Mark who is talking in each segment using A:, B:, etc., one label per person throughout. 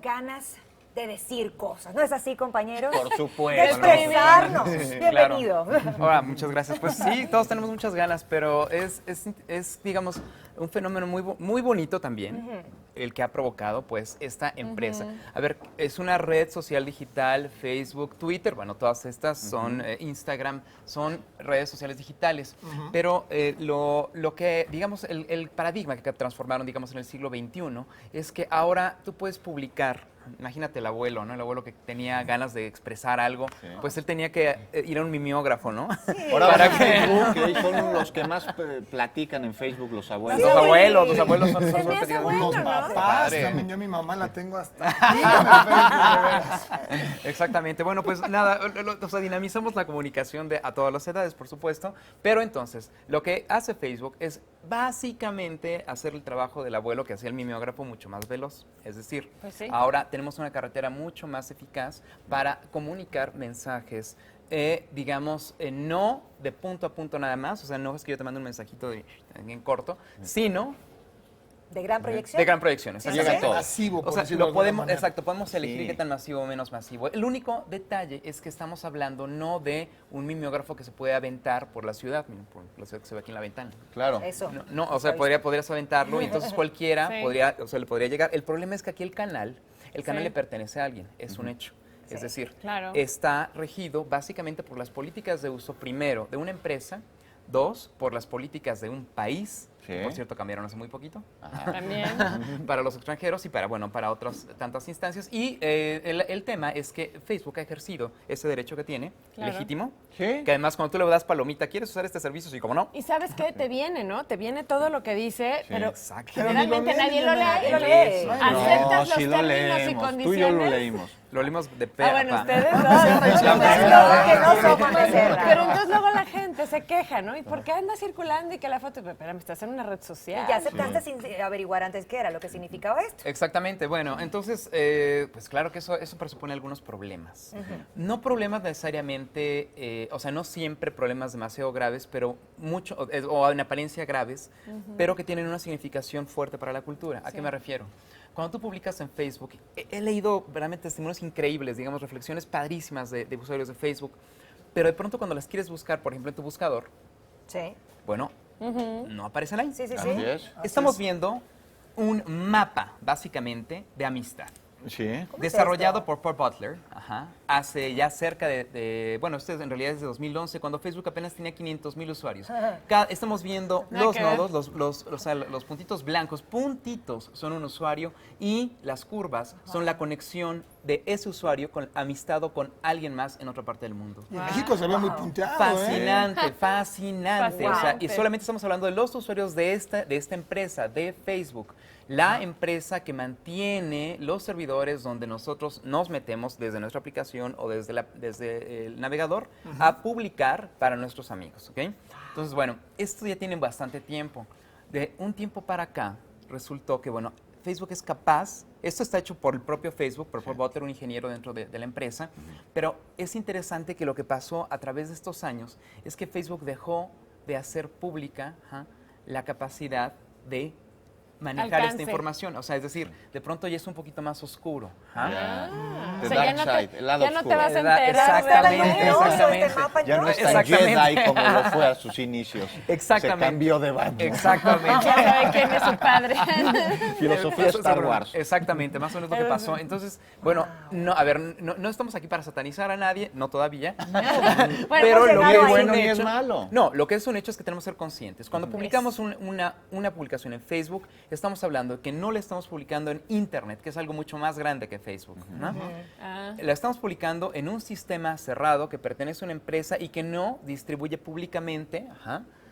A: ganas de decir cosas. ¿No es así, compañeros?
B: Por supuesto.
A: De expresarnos.
C: Claro.
A: Bienvenido.
C: Hola, muchas gracias. Pues sí, todos tenemos muchas ganas, pero es digamos, un fenómeno muy bonito también, el que ha provocado, pues, esta empresa. A ver, es una red social digital, Facebook, Twitter, bueno, todas estas son Instagram, son redes sociales digitales, pero lo que, digamos, el paradigma que transformaron, digamos, en el siglo XXI, es que ahora tú puedes publicar. Imagínate el abuelo, ¿no? El abuelo que tenía ganas de expresar algo, pues él tenía que ir a un mimeógrafo, ¿no?
B: Sí. Ahora
C: para
B: que Facebook, son los que más platican en Facebook, los abuelos.
C: Los abuelos son los que tienen
D: Unos papás,
C: padre.
D: también yo mi mamá la tengo hasta aquí en el Facebook, de veras.
C: Exactamente. Bueno, pues nada, o sea, dinamizamos la comunicación a todas las edades, por supuesto, pero entonces, lo que hace Facebook es básicamente hacer el trabajo del abuelo que hacía el mimeógrafo mucho más veloz. Es decir,
E: Pues sí.
C: ahora tenemos una carretera mucho más eficaz para comunicar mensajes, digamos, no de punto a punto nada más, o sea, no es que yo te mando un mensajito en corto, sino
A: De gran proyección.
C: de gran proyección.
A: Sí,
C: exactamente.
A: sí, sí.
D: Masivo,
C: O
D: por
C: sea,
D: decirlo de alguna manera.
C: exacto, podemos elegir
B: Sí.
C: qué tan masivo o menos masivo. El único detalle es que estamos hablando no de un mimeógrafo que se puede aventar por la ciudad, miren, por la ciudad que se ve aquí en la ventana.
B: Claro.
A: Eso.
C: No, o sea, podrías aventarlo y entonces cualquiera
E: Sí.
C: le podría llegar. El problema es que aquí el canal
E: Sí.
C: le pertenece a alguien, es un hecho. Es decir,
E: Claro.
C: está regido básicamente por las políticas de uso, primero, de una empresa, dos, por las políticas de un país,
B: Sí.
C: que por cierto cambiaron hace muy poquito,
E: También.
C: para los extranjeros y para otras tantas instancias. Y el tema es que Facebook ha ejercido ese derecho que tiene,
E: Claro.
C: legítimo,
B: Sí.
C: que además cuando tú le das palomita, ¿quieres usar este servicio? Sí, ¿cómo no?
E: Y ¿sabes qué? Te viene, ¿no? Te viene todo lo que dice, pero
C: Exacto.
E: generalmente nadie lo lee.
A: Nadie lo lee.
E: Aceptas los
B: sí lo
E: términos y
B: leemos. Tú y yo
E: condiciones.
B: lo leímos.
C: Lo leímos de
E: Ah,
C: perra.
E: bueno, ustedes
A: No,
E: dos.
A: que no somos becerra.
E: Pero entonces luego la gente se queja, ¿no? ¿Y por qué anda circulando y que la foto? Pero espérame, estás en una red social.
A: Y ya aceptaste sin averiguar antes qué era lo que significaba esto.
C: Exactamente, bueno, entonces, pues claro que eso presupone algunos problemas. No problemas necesariamente, o sea, no siempre problemas demasiado graves, pero mucho, o en apariencia graves, pero que tienen una significación fuerte para la cultura. ¿A qué me refiero? Cuando tú publicas en Facebook, he leído realmente testimonios increíbles, digamos, reflexiones padrísimas de usuarios de Facebook, pero de pronto cuando las quieres buscar, por ejemplo, en tu buscador,
A: Sí.
C: bueno, no aparecen ahí.
A: Sí, sí,
B: Así
A: sí.
B: es.
C: Estamos viendo un mapa, básicamente, de amistad.
B: Sí.
A: ¿Cómo es
C: Desarrollado
A: esto?
C: por Paul Butler, hace ya cerca bueno, esto es en realidad desde 2011, cuando Facebook apenas tenía 500,000 usuarios. Estamos viendo
E: Nada
C: los
E: que ver.
C: nodos, o sea, los puntitos blancos, puntitos son un usuario y las curvas son la conexión de ese usuario amistado con alguien más en otra parte del mundo.
D: Y en México se ve muy punteado,
C: Fascinante, fascinante. O sea, y
E: Fascinante.
C: solamente estamos hablando de los usuarios de esta empresa, de Facebook. La empresa que mantiene los servidores donde nosotros nos metemos desde nuestra aplicación o desde el navegador a publicar para nuestros amigos, ¿ok? Entonces, bueno, esto ya tiene bastante tiempo. De un tiempo para acá, resultó que, bueno, Facebook es capaz, esto está hecho por el propio Facebook, por Paul Butler, un ingeniero dentro de la empresa, pero es interesante que lo que pasó a través de estos años es que Facebook dejó de hacer pública la capacidad de manejar esta
E: Alcance.
C: información. O sea, es decir, de pronto ya es un poquito más oscuro.
B: Ya.
E: O
B: The
E: sea,
B: dark
E: ya no
B: side,
E: te,
B: el lado
E: ya no te
B: oscuro.
E: vas a
C: Exactamente,
E: enterar.
C: exactamente,
E: ¿verdad?
C: exactamente.
A: Este mapa
B: Ya no es
A: entonces.
B: tan
C: Exactamente.
B: Jedi como lo fue a sus inicios.
C: Exactamente.
B: Se cambió de bando.
C: Exactamente.
E: Ya sabe quién es su padre.
B: Filosofía Star Wars.
C: Exactamente, más o menos lo que pasó. Entonces, bueno, no, a ver, no estamos aquí para satanizar a nadie, no todavía.
E: Bueno,
C: pero
A: pues,
C: lo
A: llegado
C: que
A: ahí.
C: es
B: Bueno,
C: un
B: ni es
C: hecho,
B: malo.
C: no, lo que es un hecho es que tenemos que ser conscientes. Cuando publicamos una publicación en Facebook, estamos hablando de que no la estamos publicando en Internet, que es algo mucho más grande que Facebook, ¿no?
E: Ah.
C: La estamos publicando en un sistema cerrado que pertenece a una empresa y que no distribuye públicamente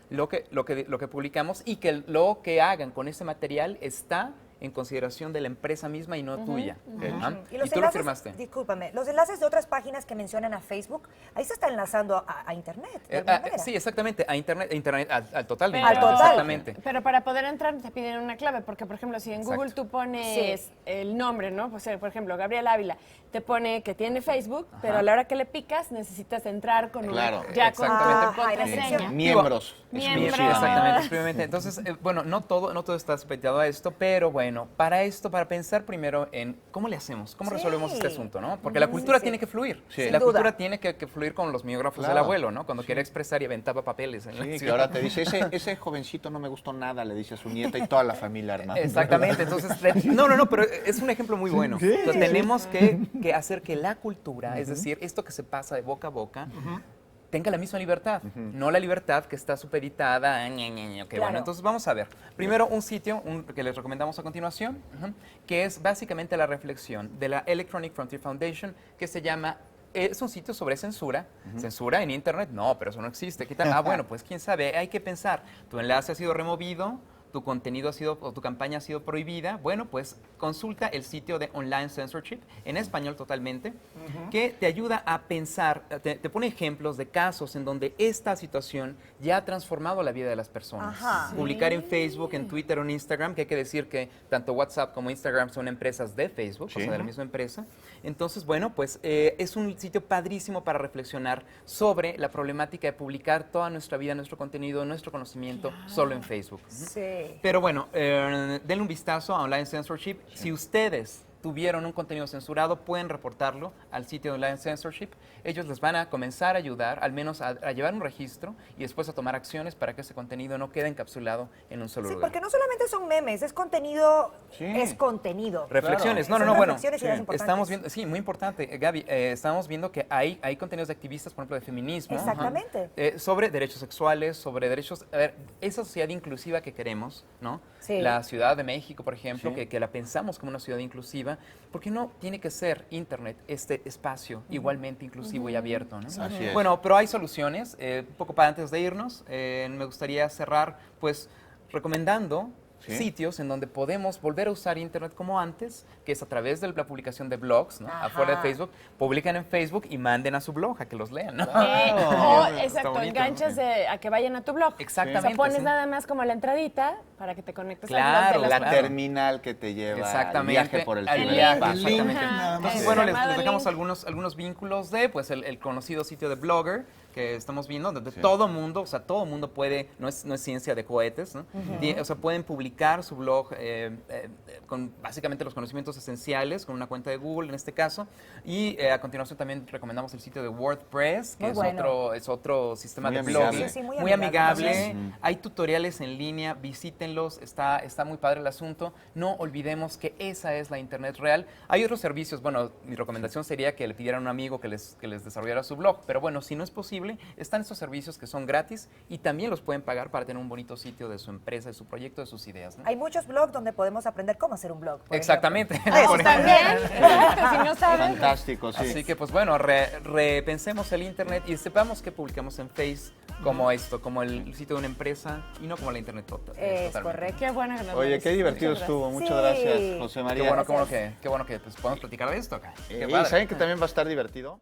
C: lo que publicamos, y que lo que hagan con ese material está en consideración de la empresa misma y no tuya. Ajá.
A: Y los
C: Y tú lo
A: enlaces,
C: firmaste.
A: discúlpame, los enlaces de otras páginas que mencionan a Facebook, ahí se está enlazando a Internet, de alguna manera.
C: Sí, exactamente, a Internet al total de
E: Pero-
C: Internet,
A: Al total.
C: exactamente.
E: Pero para poder entrar te piden una clave, porque por ejemplo, si en Google
C: Exacto.
E: tú pones el nombre, ¿no? Pues, por ejemplo, Gabriel Ávila, te pone que tiene Facebook, pero a la hora que le picas necesitas entrar con
B: Claro.
E: ya con
C: Exactamente.
E: tu
A: Ajá, y la
E: contraseña.
A: sección.
B: Miembros.
E: Miembros.
C: Sí, exactamente, exclusivamente. Entonces, bueno, no todo está supeditado a esto, pero bueno, Bueno, para esto, para pensar primero en cómo le hacemos, cómo
A: Sí.
C: resolvemos este asunto, ¿no? Porque la cultura
A: Sí.
C: tiene que fluir.
B: Sí.
C: La
A: Sin duda.
C: cultura tiene que fluir con los miógrafos del
B: Claro.
C: abuelo, ¿no? Cuando quiere expresar y aventaba papeles en la
B: Sí, que
C: ciudad.
B: ahora te dice, ese jovencito no me gustó nada, le dice a su nieta y toda la familia, hermano.
C: Exactamente, entonces, no, pero es un ejemplo muy bueno. Entonces, tenemos que hacer que la cultura, es decir, esto que se pasa de boca a boca, tenga la misma libertad, no la libertad que está supeditada. Ok,
A: Claro.
C: bueno, entonces vamos a ver. Primero, un sitio que les recomendamos a continuación, que es básicamente la reflexión de la Electronic Frontier Foundation, que se llama... Es un sitio sobre censura. ¿Censura en Internet? No, pero eso no existe. ¿Qué tal? Bueno, pues quién sabe, hay que pensar. Tu enlace ha sido removido, tu contenido ha sido, o tu campaña ha sido prohibida. Bueno, pues consulta el sitio de Online Censorship, en español totalmente, que te ayuda a pensar, te pone ejemplos de casos en donde esta situación ya ha transformado la vida de las personas.
A: Ajá.
C: Publicar en Facebook, en Twitter o en Instagram, que hay que decir que tanto WhatsApp como Instagram son empresas de Facebook, o
B: Sí.
C: sea, de la misma empresa. Entonces, bueno, pues es un sitio padrísimo para reflexionar sobre la problemática de publicar toda nuestra vida, nuestro contenido, nuestro conocimiento solo en Facebook.
A: Sí.
C: Pero bueno, denle un vistazo a Online Censorship. Si ustedes tuvieron un contenido censurado, pueden reportarlo al sitio de Online Censorship. Ellos les van a comenzar a ayudar, al menos a llevar un registro y después a tomar acciones para que ese contenido no quede encapsulado en un solo
A: Sí,
C: lugar.
A: porque no solamente son memes, es contenido,
B: Sí.
A: es contenido.
C: Reflexiones,
A: Claro.
C: no,
A: Son
C: bueno.
A: reflexiones y ideas importantes.
C: Estamos viendo, sí, muy importante, Gaby, estamos viendo que hay contenidos de activistas, por ejemplo, de feminismo.
A: Exactamente.
C: Sobre derechos sexuales, sobre derechos, a ver, esa sociedad inclusiva que queremos, ¿no?
A: Sí.
C: La Ciudad de México, por ejemplo,
B: Sí.
C: que la pensamos como una ciudad inclusiva, ¿por qué no tiene que ser Internet este espacio igualmente inclusivo y abierto, ¿no?
B: Así es.
C: Bueno, pero hay soluciones. Un poco para antes de irnos, me gustaría cerrar, pues, recomendando
B: Sí.
C: sitios en donde podemos volver a usar Internet como antes, que es a través de la publicación de blogs, ¿no?
A: Ajá.
C: Afuera de Facebook, publican en Facebook y manden a su blog a que los lean, ¿no?
E: O,
C: Está
E: exacto,
C: bonito,
E: enganchas a que vayan a tu blog.
C: Exactamente,
E: O sea, pones
C: sí.
E: nada más como la entradita para que te conectes al
C: Claro,
E: blog de las
B: La
E: personas.
B: terminal que te lleva al
C: Exactamente.
B: viaje por el
C: al
B: túnel.
C: viaje,
E: Ajá.
C: exactamente.
D: Ajá.
C: Entonces,
D: El
C: bueno, les
E: llamado
C: dejamos
E: link.
C: algunos vínculos de pues el conocido sitio de Blogger que estamos viendo, donde
B: Sí.
C: todo mundo, o sea, todo mundo puede, no es ciencia de cohetes, ¿no? O sea, pueden publicar su blog con básicamente los conocimientos esenciales, con una cuenta de Google en este caso, y a continuación también recomendamos el sitio de WordPress, que
A: Muy bueno.
C: es otro sistema
B: Muy
C: de
B: amigable.
C: blogging,
A: Sí, sí,
C: muy
A: muy amigable.
C: amigable. Hay tutoriales en línea, visítenlos, está muy padre el asunto. No olvidemos que esa es la Internet real. Hay otros servicios, bueno, mi recomendación sería que le pidieran a un amigo que les desarrollara su blog, pero bueno, si no es posible, están estos servicios que son gratis y también los pueden pagar para tener un bonito sitio de su empresa, de su proyecto, de sus ideas, ¿no?
A: Hay muchos blogs donde podemos aprender cómo hacer un blog. por
C: Exactamente.
A: ejemplo.
C: Por
E: También, exacto, si no saben.
B: Fantástico, sí.
C: Así que, pues bueno, repensemos el Internet y sepamos que publicamos en Face como esto, como el sitio de una empresa y no como la Internet total.
A: Es correcto.
E: Qué bueno que nos lo
B: Oye,
E: dices.
B: qué divertido
E: Muchas
B: estuvo. Muchas
A: Sí.
B: gracias, José
C: Qué
B: María.
C: bueno, qué bueno que pues, podemos platicar de esto acá. Qué
B: Y
C: padre.
B: ¿saben que también va a estar divertido?